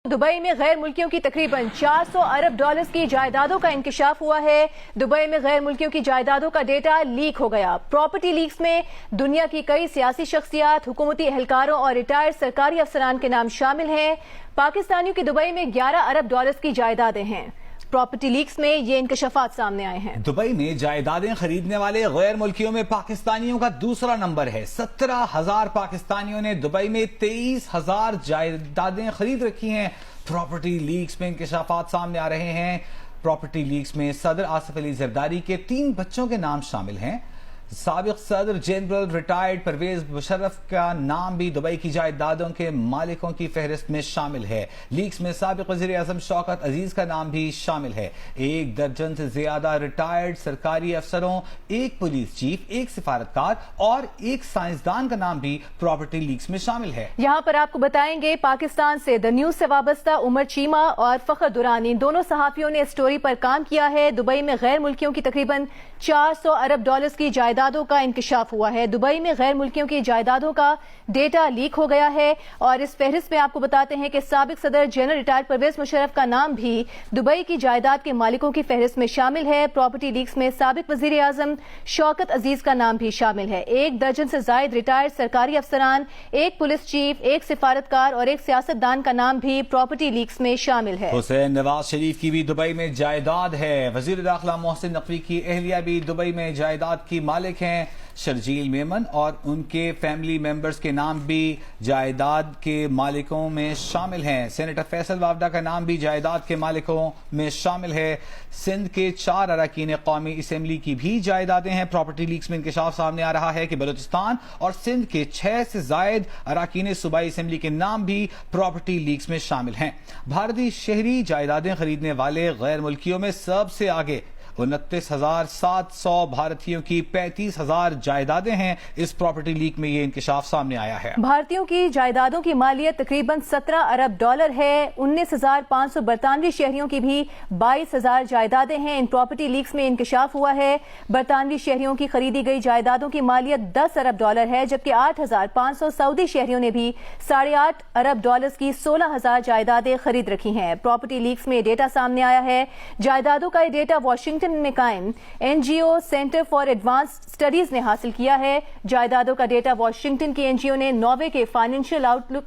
Dubai में गैर मुल्कियों की तकरीबन 400 अरब डॉलर्स की जायदादों का इंकशाफ हुआ है। दुबई में गैर मुल्कियों की जायदादों का डेटा लीक हो गया। प्रॉपर्टी लीक्स में दुनिया की कई सियासी शख्सियात, हुकूमती एहलकारों और रिटायर्ड सरकारी अफसरान के नाम शामिल हैं। पाकिस्तानियों की दुबई में 11 अरब डॉलर्स की जायदादें हैं। प्रॉपर्टी लीक्स में ये इंकशाफात सामने आए हैं। दुबई में जायदादें खरीदने वाले गैर मुल्कियों में पाकिस्तानियों का दूसरा नंबर है। 17,000 पाकिस्तानियों ने दुबई में 23,000 जायदादें खरीद रखी हैं। प्रॉपर्टी लीक्स में इंकशाफात सामने आ रहे हैं। प्रॉपर्टी लीक्स में सदर आसिफ अली जरदारी के 3 बच्चों के नाम शामिल हैं। साबिक सदर जनरल रिटायर्ड परवेज मुशर्रफ का नाम भी दुबई की जायदादों के मालिकों की फहरिस्त में शामिल है। लीक्स में साबिक वज़ीर आज़म शौकत अजीज का नाम भी शामिल है। 1 दर्जन से ज्यादा रिटायर्ड सरकारी अफसरों, 1 पुलिस चीफ, 1 सिफारतकार और 1 साइंसदान का नाम भी प्रॉपर्टी लीक्स में शामिल है। यहाँ पर आपको बताएंगे, पाकिस्तान से द न्यूज से वाबस्ता उमर चीमा और फखर दुरानी दोनों सहाफियों ने इस स्टोरी पर काम किया है। दुबई में गैर मुल्कियों की तकरीबन 400 अरब डॉलर्स की जायदादों का इंकशाफ हुआ है। दुबई में गैर मुल्कियों की जायदादों का डेटा लीक हो गया है और इस फहरिस्त में आपको बताते हैं कि साबिक सदर जनरल रिटायर्ड परवेज मुशर्रफ का नाम भी दुबई की जायदाद के मालिकों की फहरिस्त में शामिल है। प्रॉपर्टी लीक्स में साबिक वजीर आजम शौकत अजीज का नाम भी शामिल है। 1 दर्जन से जायद रिटायर्ड सरकारी अफसरान, 1 पुलिस चीफ, 1 सिफारतकार और 1 सियासतदान का नाम भी प्रॉपर्टी लीक्स में शामिल है। हुसैन नवाज शरीफ की भी दुबई में जायदाद है। वजीर दाखिला मोहसिन नकवी की अहलिया भी दुबई में जायदाद की मालिक हैं। शर्जील मेमन और उनके फैमिली मेंबर्स के नाम भी जायदाद के मालिकों में शामिल हैं। सेनेटर फैसल वावडा का नाम भी जायदाद के मालिकों में शामिल है। सिंध के 4 अरकान कौमी असम्बली की भी जायदादें हैं। प्रॉपर्टी लीक्स में इंकशाफ सामने आ रहा है कि बलूचिस्तान और सिंध के 6 से जायद अरकान सूबाई असम्बली के नाम भी प्रॉपर्टी लीक्स में शामिल हैं। भारतीय शहरी जायदादें खरीदने वाले गैर मुल्कियों में सबसे आगे 29,700 भारतीयों की 35,000 जायदादें हैं। इस प्रॉपर्टी लीक में ये इंकशाफ सामने आया है। भारतीयों की जायदादों की मालियत तकरीबन 17 अरब डॉलर है। 19,500 बरतानवी शहरियों की भी 22,000 जायदादें हैं। इन प्रॉपर्टी लीक्स में इंकशाफ हुआ है। बरतानवी शहरियों की खरीदी गई जायदादों की मालियत 10 अरब डॉलर है, जबकि 8,500 सऊदी शहरियों ने भी 8.5 अरब डॉलर की 16,000 जायदादें खरीद रखी हैं। प्रॉपर्टी लीक्स में डेटा सामने आया है। जायदादों का ये डेटा वाशिंगटन में कायम NGO centre for advance studies ने हासिल किया है। जायदादों का डेटा वाशिंगटन की एनजीओ ने नॉर्वे के फाइनेंशियल आउटलुक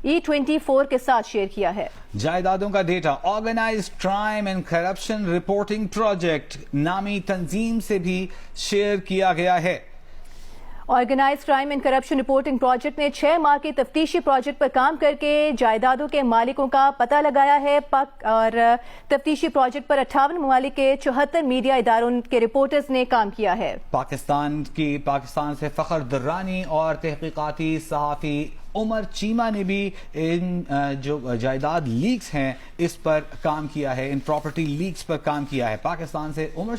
E24 के साथ शेयर किया है। जायदादों का data organised crime and corruption reporting project नामी तंजीम से भी शेयर किया गया है। Organised crime and corruption reporting project ने 6 माह के तफ्तीशी प्रोजेक्ट पर काम करके जायदादों के मालिकों का पता लगाया है। और तफ्तीशी प्रोजेक्ट पर 58 ममालिक के 74 मीडिया इदारों के रिपोर्टर्स ने काम किया है। पाकिस्तान से फखर दुर्रानी और तहकीकाती सहाफी उमर चीमा ने भी इन जो जायदाद लीक्स हैं इस पर काम किया है, इन प्रॉपर्टी लीक्स पर काम किया है। पाकिस्तान से उमर